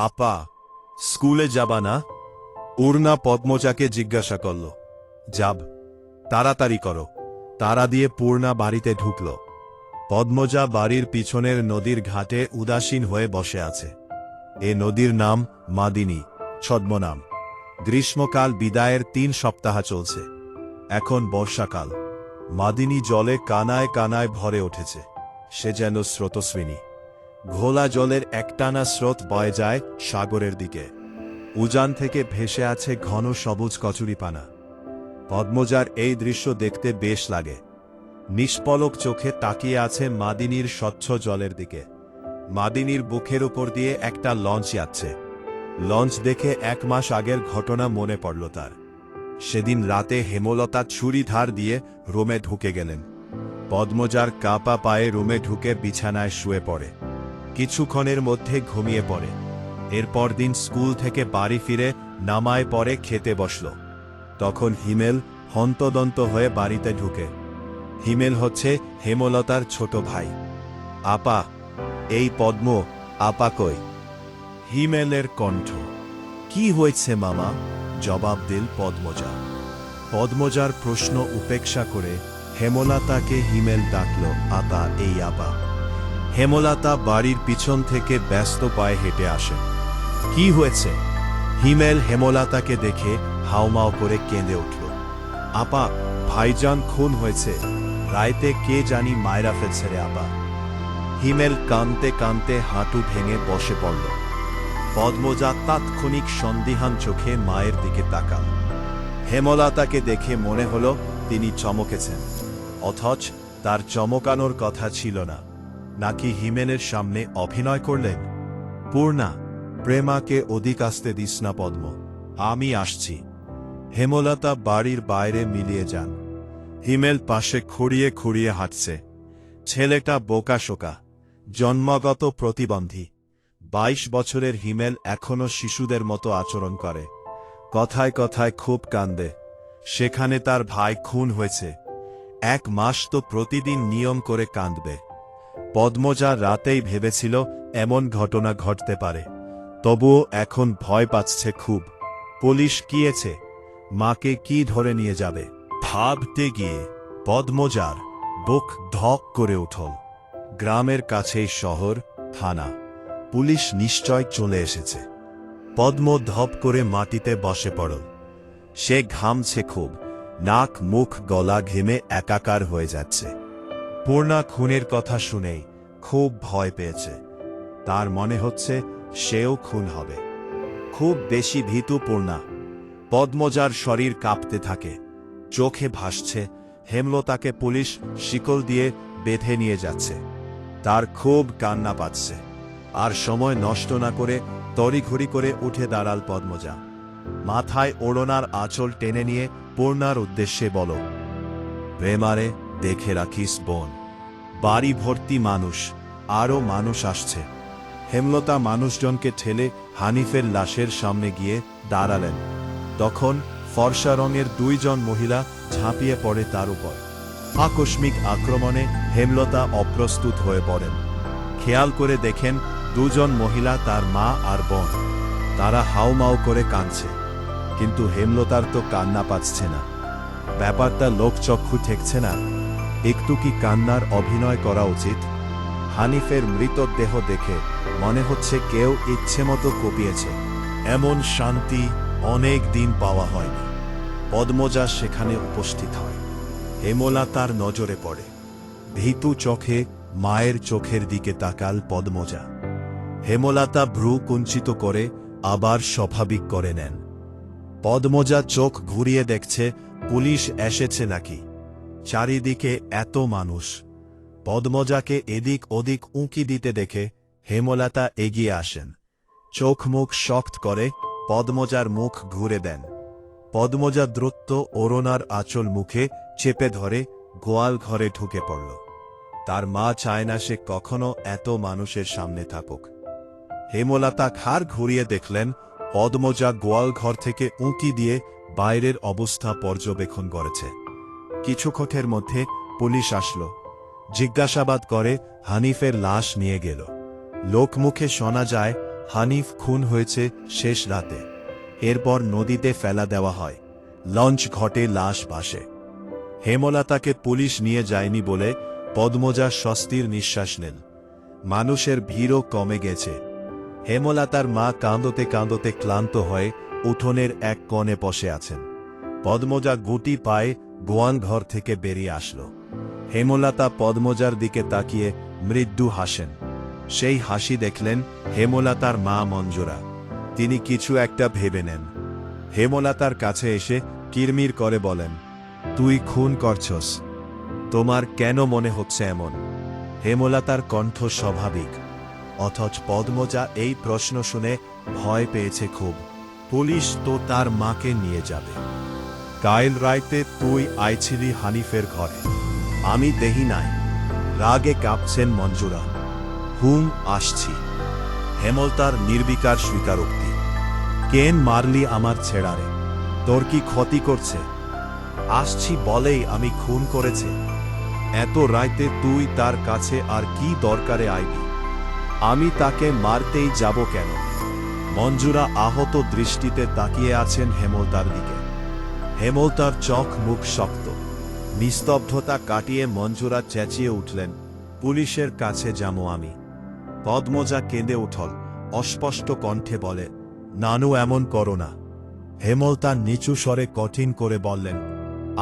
আপা, স্কুলে যাবা না? পূর্ণা পদ্মজাকে জিজ্ঞাসা করল। যাব। তাড়াতাড়ি করো। তাড়া দিয়ে পূর্ণা বাড়িতে ঢুকল। পদ্মজা বাড়ির পিছনের নদীর ঘাটে উদাসীন হয়ে বসে আছে। এ নদীর নাম মাদিনী, ছদ্মনাম। গ্রীষ্মকাল বিদায়ের ৩ সপ্তাহ চলছে। এখন বর্ষাকাল। মাদিনী জলে কানায় কানায় ভরে উঠেছে। সে যেন স্রোতস্বিনী। ঘোলা জলের একটানা স্রোত বয়ে যায় সাগরের দিকে। উজান থেকে ভেসে আছে ঘন সবুজ কচুরিপানা। পদ্মজার এই দৃশ্য দেখতে বেশ লাগে। নিষ্পলক চোখে তাকিয়ে আছে মাদিনীর স্বচ্ছ জলের দিকে। মাদিনীর বুকের উপর দিয়ে একটা লঞ্চ যাচ্ছে। লঞ্চ দেখে ১ মাস আগের ঘটনা মনে পড়ল তার। সেদিন রাতে হেমলতা ছুরি ধার দিয়ে রুমে ঢুকে গেলেন। পদ্মজার কাঁপা পায়ে রুমে ঢুকে বিছানায় শুয়ে পড়ে। কিছুক্ষণের মধ্যে ঘুমিয়ে পড়ে। এরপর দিন স্কুল থেকে বাড়ি ফিরে নামায় পরে খেতে বসল। তখন হিমেল হন্তদন্ত হয়ে বাড়িতে ঢুকে। হিমেল হচ্ছে হেমলতার ছোট ভাই। আপা, এই পদ্ম, আপা কই? হিমেলের কণ্ঠ। কি হয়েছে মামা? জবাব দিল পদ্মজা। পদ্মজার প্রশ্ন উপেক্ষা করে হেমলতাকে হিমেল ডাকল। আপা, এই আপা। হেমলতা বাড়ির পিছন থেকে ব্যস্ত পায়ে হেঁটে আসে। কি হয়েছে? হিমেল হেমলতাকে দেখে হাউমাউ করে কেঁদে উঠল। আপা, ভাইজান খুন হয়েছে। রাইতে কে জানি মায়রা ফেলছে রে আপা। হিমেল কাঁদতে কাঁদতে হাঁটু ভেঙে বসে পড়ল। পদ্মজা তাৎক্ষণিক সন্দিহান চোখে মায়ের দিকে তাকাল। হেমলতাকে দেখে মনে হল তিনি চমকেছেন। অথচ তার চমকানোর কথা ছিল না। নাকি হিমেলের সামনে অভিনয় করলেন? পূর্ণা, প্রেমাকে অধিক আসতে দিস না পদ্ম, আমি আসছি। হেমলতা বাড়ির বাইরে মিলিয়ে যান। হিমেল পাশে খুঁড়িয়ে খুঁড়িয়ে হাঁটছে। ছেলেটা বোকাশোকা, জন্মগত প্রতিবন্ধী। ২২ বছরের হিমেল এখনো শিশুদের মতো আচরণ করে। কথায় কথায় খুব কান্দে। সেখানে তার ভাই খুন হয়েছে। ১ মাস তো প্রতিদিন নিয়ম করে কাঁদবে। পদ্মজা রাতেই ভেবেছিল এমন ঘটনা ঘটতে পারে। তবুও এখন ভয় পাচ্ছে খুব। পুলিশ গিয়েছে, মাকে কি ধরে নিয়ে যাবে ভাবতে গিয়ে পদ্মজার বুক ধক করে উঠল। গ্রামের কাছেই শহর, থানা। পুলিশ নিশ্চয় চলে এসেছে। পদ্ম ধপ করে মাটিতে বসে পড়ল। সে ঘামছে খুব। নাক মুখ গলা ঘেমে একাকার হয়ে যাচ্ছে। পূর্ণা খুনের কথা শুনেই খুব ভয় পেয়েছে। তার মনে হচ্ছে সেও খুন হবে। খুব বেশি ভীতু পূর্ণা। পদ্মজার শরীর কাঁপতে থাকে। চোখে ভাসছে হেমলতাকে পুলিশ শিকল দিয়ে বেঁধে নিয়ে যাচ্ছে। তার খুব কান্না পাচ্ছে। আর সময় নষ্ট না করে তড়িঘড়ি করে উঠে দাঁড়াল পদ্মজা। মাথায় ওড়নার আঁচল টেনে নিয়ে পূর্ণার উদ্দেশ্যে বল, প্রেমারে দেখে রাখিস বোন। বাড়ি ভর্তি মানুষ, আরও মানুষ আসছে। হেমলতা মানুষজনকে ঠেলে হানিফের লাশের সামনে গিয়ে দাঁড়ালেন। তখন ফর্সা রঙের ২ জন মহিলা ঝাঁপিয়ে পড়ে তার উপর। আকস্মিক আক্রমণে হেমলতা অপ্রস্তুত হয়ে পড়েন। খেয়াল করে দেখেন ২ জন মহিলা তার মা আর বোন। তারা হাউমাউ করে কাঁদছে। কিন্তু হেমলতার তো কান্না পাচ্ছে না। ব্যাপারটা লোকচক্ষু ঠেকছে না। একটু কি কান্নার অভিনয় করা উচিত? হানিফের মৃতদেহ দেখে মনে হচ্ছে কেউ ইচ্ছেমতো কপিয়েছে। এমন শান্তি অনেক দিন পাওয়া হয়নি। পদ্মজা সেখানে উপস্থিত হয়। হেমলতার নজরে পড়ে। ভীতু চোখে মায়ের চোখের দিকে তাকাল পদ্মজা। হেমলতা ভ্রু কুঞ্চিত করে আবার স্বাভাবিক করে নেন। পদ্মজা চোখ ঘুরিয়ে দেখছে পুলিশ এসেছে নাকি। চারিদিকে এত মানুষ। পদ্মজাকে এদিক ওদিক উঁকি দিতে দেখে হেমলতা এগিয়ে আসেন। চোখ মুখ শক্ত করে পদ্মজার মুখ ঘুরে দেন। পদ্মজা দ্রুত ওড়নার আঁচল মুখে চেপে ধরে গোয়াল ঘরে ঢুকে পড়ল। তার মা চায় না সে কখনো এত মানুষের সামনে থাকুক। হেমলতা ঘাড় ঘুরিয়ে দেখলেন পদ্মজা গোয়াল ঘর থেকে উঁকি দিয়ে বাইরের অবস্থা পর্যবেক্ষণ করেছে। কিছুক্ষণের মধ্যে পুলিশ আসলো। জিজ্ঞাসাবাদ করে হানিফের লাশ নিয়ে গেল। লোকমুখে শোনা যায় হানিফ খুন হয়েছে শেষ রাতে। এরপর নদীতে ফেলা দেওয়া হয়। লঞ্চ ঘটে, লাশ ভাসে। হেমলতাকে পুলিশ নিয়ে যায়নি বলে পদ্মজা স্বস্তির নিঃশ্বাস নেন। মানুষের ভিড়ও কমে গেছে। হেমলতার মা কাঁদতে কাঁদতে ক্লান্ত হয়ে উঠোনের এক কোণে বসে আছেন। পদ্মজা গুটি পায়ে গোয়াল ঘর থেকে বেরিয়ে আসল। হেমলতা পদ্মজার দিকে তাকিয়ে মৃদু হাসেন। সেই হাসি দেখলেন হেমলতার মা মঞ্জুরা। তিনি কিছু একটা ভেবে নেন। হেমলতার কাছে এসে কিরমির করে বলেন, তুই খুন করছস? তোমার কেন মনে হচ্ছে এমন? হেমলতার কণ্ঠ স্বাভাবিক, অথচ পদ্মজা এই প্রশ্ন শুনে ভয় পেয়েছে খুব। পুলিশ তো তার মাকে নিয়ে যাবে। কাল রাইতে তুই আইছিলি হানিফের ঘরে? আমি দেহি নাই। রাগে কাঁপছেন মঞ্জুরা। হুম, আসছি। হেমলতার নির্বিকার স্বীকারোক্তি। কেন মারলি আমার ছেড়ারে? তোর কি ক্ষতি করছে? আসছি বলেই আমি খুন করেছে? এত রাইতে তুই তার কাছে আর কি দরকারে আইবি? আমি তাকে মারতেই যাব কেন? মঞ্জুরা আহত দৃষ্টিতে তাকিয়ে আছেন হেমলতার দিকে। হেমলতার চোখ মুখ শক্ত। নিস্তব্ধতা কাটিয়ে মঞ্জুরা চেঁচিয়ে উঠলেন, পুলিশের কাছে যাবো আমি। পদ্মজা কেঁদে উঠল, অস্পষ্ট কণ্ঠে বলে, নানু এমন করো না। হেমলতা নিচু স্বরে কঠিন করে বললেন,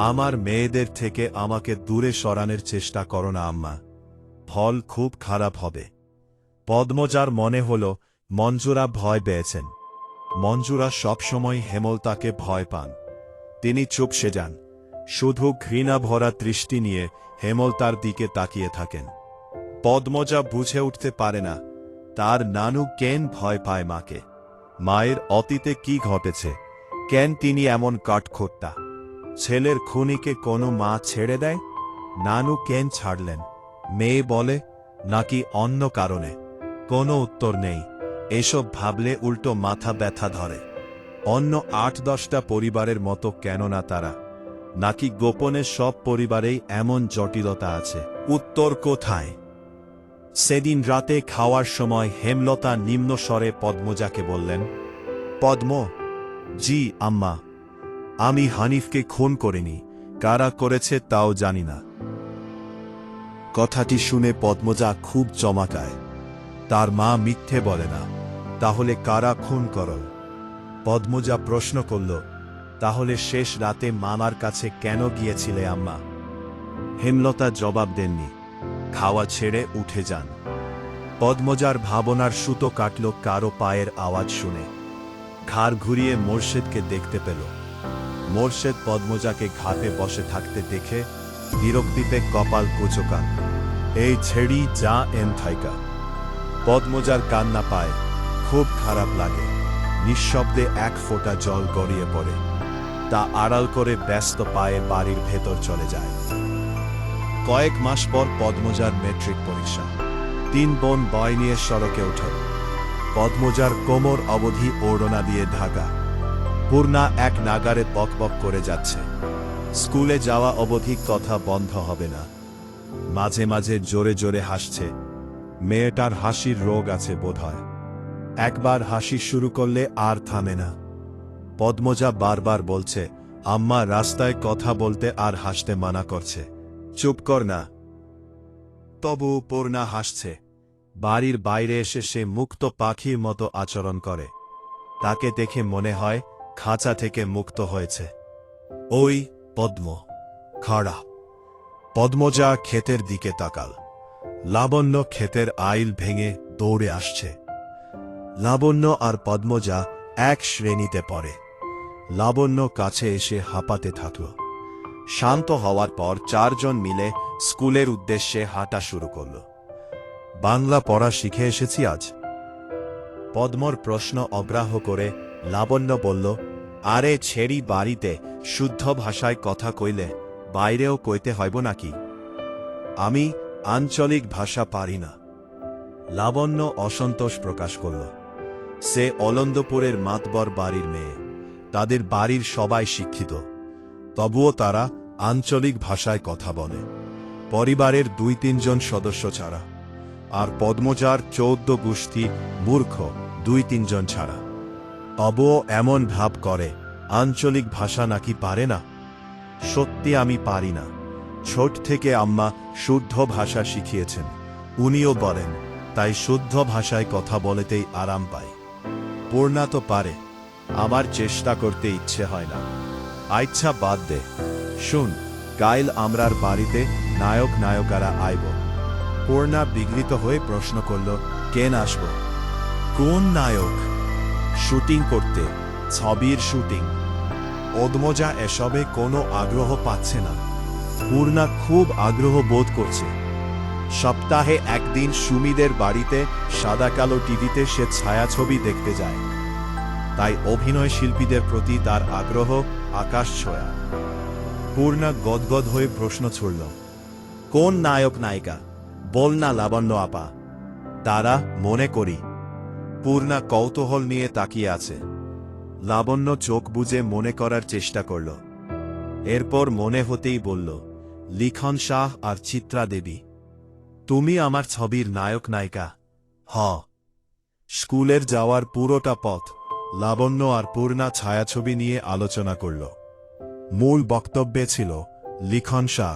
আমার মেয়েদের থেকে আমাকে দূরে সরানোর চেষ্টা করো না আম্মা। ফল খুব খারাপ হবে। পদ্মজার মনে হল মঞ্জুরা ভয় পেয়েছেন। মঞ্জুরা সবসময় হেমলতাকে ভয় পান। তিনি চুপসে যান, শুধু ঘৃণা ভরা দৃষ্টি নিয়ে হেমলতার দিকে তাকিয়ে থাকেন। পদ্মজা বুঝে উঠতে পারে না তার নানু কেন ভয় পায় মাকে। মায়ের অতীতে কি ঘটেছে? কেন তিনি এমন কাঠখোট্টা? ছেলের খুনিকে কোনো মা ছেড়ে দেয়? নানু কেন ছাড়লেন? মেয়ে বলে, নাকি অন্য কারণে? কোনো উত্তর নেই। এসব ভাবলে উল্টো মাথা ব্যথা ধরে। অন্য ৮-১০টা পরিবারের মতো কেন না তারা? নাকি গোপনে সব পরিবারেই এমন জটিলতা আছে? উত্তর কোথায়? সেদিন রাতে খাওয়ার সময় হেমলতা নিম্ন স্বরে পদ্মজাকে বললেন, পদ্ম। জি আম্মা। আমি হানিফকে খুন করিনি। কারা করেছে তাও জানি না। কথাটি শুনে পদ্মজা খুব চমকায়। তার মা মিথ্যে বলে না। তাহলে কারা খুন করল? পদ্মজা প্রশ্ন করল, তাহলে শেষ রাতে মামার কাছে কেন গিয়েছিলে আম্মা? হেমলতা জবাব দেননি। খাওয়া ছেড়ে উঠে যান। পদ্মজার ভাবনার সুতো কাটল কারো পায়ের আওয়াজ শুনে। ঘাড় ঘুরিয়ে মোর্শেদকে দেখতে পেল। মোর্শেদ পদ্মজাকে ঘাটে বসে থাকতে দেখে বিরক্তিতে কপাল কুচকান। এই ছেড়ি যা এন থাইকা। পদ্মজার কান্না পায়, খুব খারাপ লাগে। নিঃশব্দে এক ফোঁটা জল গড়িয়ে পড়ে। তা আড়াল করে ব্যস্ত পায়ে বাড়ির ভেতর চলে যায়। কয়েক মাস পর পদ্মজার মেট্রিক পরীক্ষা। ৩ বোন বয় নিয়ে সড়কে উঠল। পদ্মজার কোমর অবধি ওড়না দিয়ে ঢাকা। পূর্ণা এক নাগারে বকবক করে যাচ্ছে। স্কুলে যাওয়া অবধি কথা বন্ধ হবে না। মাঝে মাঝে জোরে জোরে হাসছে। মেয়েটার হাসির রোগ আছে বোধহয়। একবার হাসি শুরু করলে আর থামে না। পদ্মজা বারবার বলছে, আম্মা রাস্তায় কথা বলতে আর হাসতে মানা করছে। চুপ কর না। তবু পূর্ণা হাসছে। বাড়ির বাইরে এসে সে মুক্ত পাখির মতো আচরণ করে। তাকে দেখে মনে হয় খাঁচা থেকে মুক্ত হয়েছে। ওই পদ্ম, খাড়া। পদ্মজা ক্ষেতের দিকে তাকাল। লাবণ্য ক্ষেতের আইল ভেঙে দৌড়ে আসছে। লাবণ্য আর পদ্মজা এক শ্রেণীতে পড়ে। লাবণ্য কাছে এসে হাঁপাতে থাকল। শান্ত হওয়ার পর 4 জন মিলে স্কুলের উদ্দেশ্যে হাঁটা শুরু করল। বাংলা পড়া শিখে এসেছি আজ। পদ্মর প্রশ্ন অগ্রাহ্য করে লাবণ্য বলল, আরে ছেড়ি বাড়িতে শুদ্ধ ভাষায় কথা কইলে বাইরেও কইতে হইব নাকি? আমি আঞ্চলিক ভাষা পারি না। লাবণ্য অসন্তোষ প্রকাশ করল। সে অলন্দপুরের মাতবর বাড়ির মেয়ে। তাদের বাড়ির সবাই শিক্ষিত। তবুও তারা আঞ্চলিক ভাষায় কথা বলে, পরিবারের 2-3 জন সদস্য ছাড়া। আর পদ্মজার 14 গোষ্ঠী মূর্খ, 2-3 জন ছাড়া। তবুও এমন ভাব করে আঞ্চলিক ভাষা নাকি পারে না। সত্যি আমি পারি না। ছোট থেকে আম্মা শুদ্ধ ভাষা শিখিয়েছেন, উনিও বলেন, তাই শুদ্ধ ভাষায় কথা বলতেই আরাম পাই। পূর্ণা তো পারে, আমার চেষ্টা করতে ইচ্ছে হয় না। আচ্ছা বাদ দে, শুন, কাইল আমরার বাড়িতে নায়ক নায়িকারা আইব। পূর্ণা বিগলিত হয়ে প্রশ্ন করল, কেন আসব? কোন নায়ক? শুটিং করতে, ছবির শুটিং। পদ্মজা এসবে কোনো আগ্রহ পাচ্ছে না। পূর্ণা খুব আগ্রহ বোধ করছে। সপ্তাহে একদিন সুমিদের বাড়িতে সাদা কালো টিভিতে সে ছায়াছবি দেখতে যায়। তাই অভিনয় শিল্পীদের প্রতি তার আগ্রহ আকাশ ছোঁয়া। পূর্ণা গদগদ হয়ে প্রশ্ন ছুড়ল, কোন নায়ক নায়িকা? বল না লাবণ্য আপা। তারা, মনে করি। পূর্ণা কৌতূহল নিয়ে তাকিয়ে আছে। লাবণ্য চোখ বুজে মনে করার চেষ্টা করল। এরপর মনে হতেই বলল, লিখন শাহ আর চিত্রা দেবী। তুমি আমার ছবির নায়ক নায়িকা? হ। স্কুলের যাওয়ার পুরোটা পথ লাবণ্য আর পূর্ণা ছায়াছবি নিয়ে আলোচনা করল। মূল বক্তব্যে ছিল লিখন শাহ,